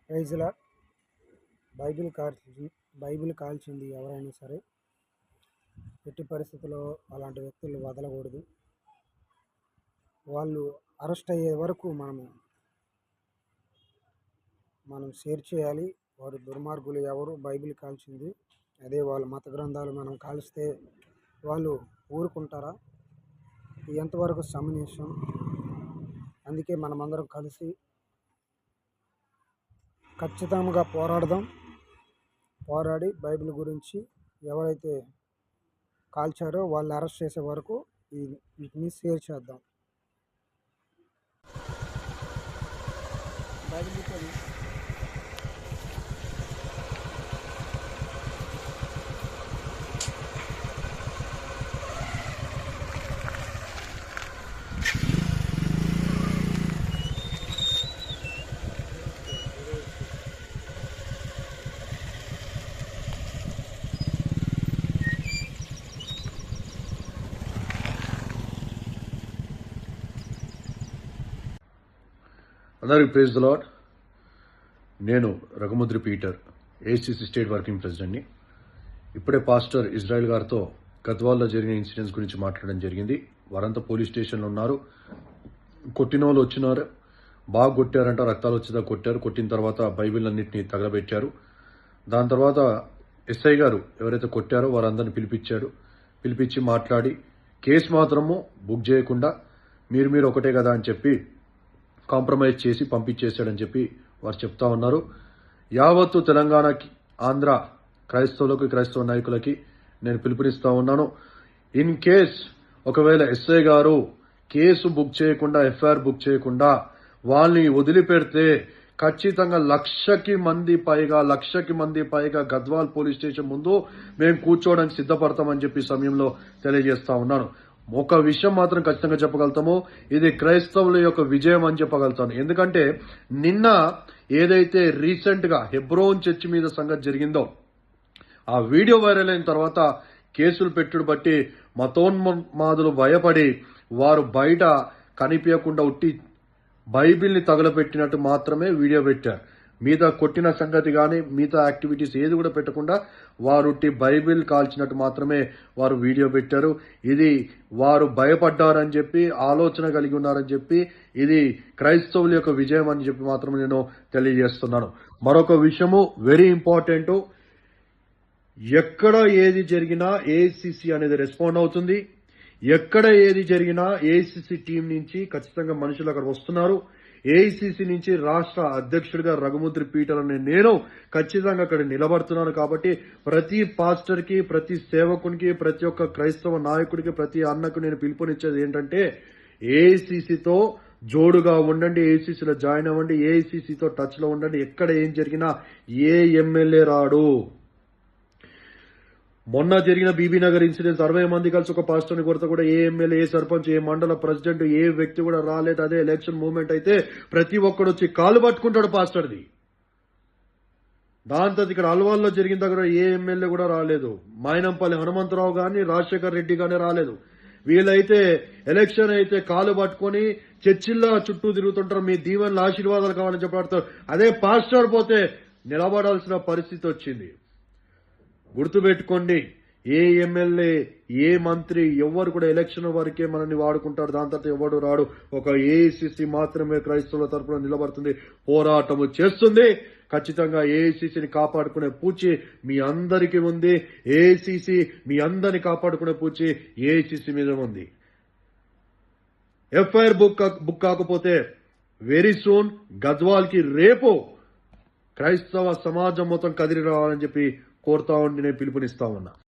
ప్రైజ్లా Bible కాల్చింది ఎవరైనా సరే ఎట్టి పరిస్థితుల్లో అలాంటి వ్యక్తులు వదలకూడదు. వాళ్ళు అరెస్ట్ అయ్యే వరకు మనం షేర్ చేయాలి. వారు దుర్మార్గులు ఎవరు బైబిల్ కాల్చింది అదే వాళ్ళ మత గ్రంథాలు మనం కాల్స్తే వాళ్ళు ఊరుకుంటారా? ఎంతవరకు సమంజసం? అందుకే మనమందరం కలిసి ఖచ్చితంగా పోరాడి బైబిల్ గురించి ఎవరైతే కాల్చారో వాళ్ళని అరెస్ట్ చేసే వరకు వీటిని షేర్ చేద్దాం. అందరికీ ప్రైజ్ ది లార్డ్. నేను రఘుముద్రి పీటర్, ఏసీసీ స్టేట్ వర్కింగ్ ప్రెసిడెంట్ని. ఇప్పుడే పాస్టర్ ఇజ్రాయెల్ గారితో గద్వాల్లో జరిగిన ఇన్సిడెంట్స్ గురించి మాట్లాడడం జరిగింది. వారంతా పోలీస్ స్టేషన్లో ఉన్నారు. కొట్టిన వాళ్ళు వచ్చినారు, బాగా కొట్టారంట, రక్తాలు వచ్చేదా కొట్టారు. కొట్టిన తర్వాత బైబిల్ అన్నింటినీ తగలబెట్టారు. దాని తర్వాత ఎస్ఐ గారు ఎవరైతే కొట్టారో వారందరిని పిలిపించి మాట్లాడి కేసు మాత్రము బుక్ చేయకుండా మీరు ఒకటే కదా అని చెప్పి కాంప్రమైజ్ చేసి పంపించేశాడని చెప్పి వారు చెప్తా ఉన్నారు. యావత్తు తెలంగాణకి, ఆంధ్ర క్రైస్తవులకి, క్రైస్తవ నాయకులకి నేను పిలుపునిస్తా ఉన్నాను. ఇన్ కేస్ ఒకవేళ ఎస్ఐ గారు కేసు బుక్ చేయకుండా, ఎఫ్ఐఆర్ బుక్ చేయకుండా వాళ్ళని వదిలిపెడితే ఖచ్చితంగా లక్షకి మంది పైగా గద్వాల్ పోలీస్ స్టేషన్ ముందు మేము కూర్చోవడానికి సిద్ధపడతామని చెప్పి సమయంలో తెలియజేస్తా ఉన్నాను. ఒక విషయం మాత్రం ఖచ్చితంగా చెప్పగలుగుతాము, ఇది క్రైస్తవుల యొక్క విజయం అని చెప్పగలుగుతాను. ఎందుకంటే నిన్న ఏదైతే రీసెంట్ గా హెబ్రోన్ చర్చి మీద సంగతి జరిగిందో ఆ వీడియో వైరల్ అయిన తర్వాత కేసులు పెట్టుడు బట్టి మతోన్మాదులు భయపడి వారు బయట కనిపించకుండా ఉట్టి బైబిల్ని తగలబెట్టినట్టు మాత్రమే వీడియో పెట్టారు. మిగతా కొట్టిన సంగతి కానీ మిగతా యాక్టివిటీస్ ఏది కూడా పెట్టకుండా వారు బైబిల్ కాల్చినట్టు మాత్రమే వారు వీడియో పెట్టారు. ఇది వారు భయపడ్డారని చెప్పి, ఆలోచన కలిగి ఉన్నారని చెప్పి, ఇది క్రైస్తవుల యొక్క విజయం అని చెప్పి మాత్రమే నేను తెలియజేస్తున్నాను. మరొక విషయము వెరీ ఇంపార్టెంట్, ఎక్కడ ఏది జరిగినా ఏఐసిసి అనేది రెస్పాండ్ అవుతుంది. ఎక్కడ ఏది జరిగినా ఏఐసిసి టీం నుంచి ఖచ్చితంగా మనుషులు అక్కడ వస్తున్నారు. ఏఐసిసి నుంచి రాష్ట్ర అధ్యక్షుడిగా రఘుముద్రి పీటర్ అనే నేను ఖచ్చితంగా అక్కడ నిలబడుతున్నాను. కాబట్టి ప్రతి పాస్టర్కి, ప్రతి సేవకునికి, ప్రతి ఒక్క క్రైస్తవ నాయకుడికి, ప్రతి అన్నకు నేను పిలుపునిచ్చేది ఏంటంటే ఏఐసిసితో జోడుగా ఉండండి, ఏఐసిసిలో జాయిన్ అవ్వండి, ఏఐసిసితో టచ్ లో ఉండండి. ఎక్కడ ఏం జరిగినా ఏ ఎమ్మెల్యే రాడు. మొన్న జరిగిన బీబీ నగర్ ఇన్సిడెంట్స్ 60 మంది కలిసి ఒక పాస్టర్ని కొడితే కూడా ఏ ఎమ్మెల్యే, ఏ సర్పంచ్, ఏ మండల ప్రెసిడెంట్, ఏ వ్యక్తి కూడా రాలేదు. అదే ఎలక్షన్ మూవ్మెంట్ అయితే ప్రతి ఒక్కడు వచ్చి కాలు పట్టుకుంటాడు పాస్టర్ది. దాంతో ఇక్కడ అల్వాల్లో జరిగిన దగ్గర ఏ ఎమ్మెల్యే కూడా రాలేదు. మైనంపల్లి హనుమంతరావు గాని, రాజశేఖర్ రెడ్డి గాని రాలేదు. వీళ్ళైతే ఎలక్షన్ అయితే కాలు పట్టుకొని చర్చిల్లో చుట్టూ తిరుగుతుంటారు, మీ దీవెనల ఆశీర్వాదాలు కావాలని చెప్పాడుతారు. అదే పాస్టర్ పోతే నిలబడాల్సిన పరిస్థితి వచ్చింది. గుర్తుపెట్టుకోండి, ఏ ఎమ్మెల్యే, ఏ మంత్రి ఎవరు కూడా ఎలక్షన్ వరకే మనల్ని వాడుకుంటారు. దాని తర్వాత ఎవడు రాడు. ఒక ఏఐసిసి మాత్రమే క్రైస్తవుల తరపున నిలబడుతుంది, పోరాటము చేస్తుంది. ఖచ్చితంగా ఏఐసిసిని కాపాడుకునే పూచి మీ అందరికీ ఉంది. ఏఐసిసి మీ అందరిని కాపాడుకునే పూచి ఏఐసిసి మీద ఉంది. ఎఫ్ఐఆర్ బుక్ కాకపోతే వెరీ సూన్ గద్వాల్ కి రేపు క్రైస్తవ సమాజం మొత్తం కదిలి రావాలని చెప్పి కోరుతా ఉండి నేను పిలుపునిస్తా ఉన్నా.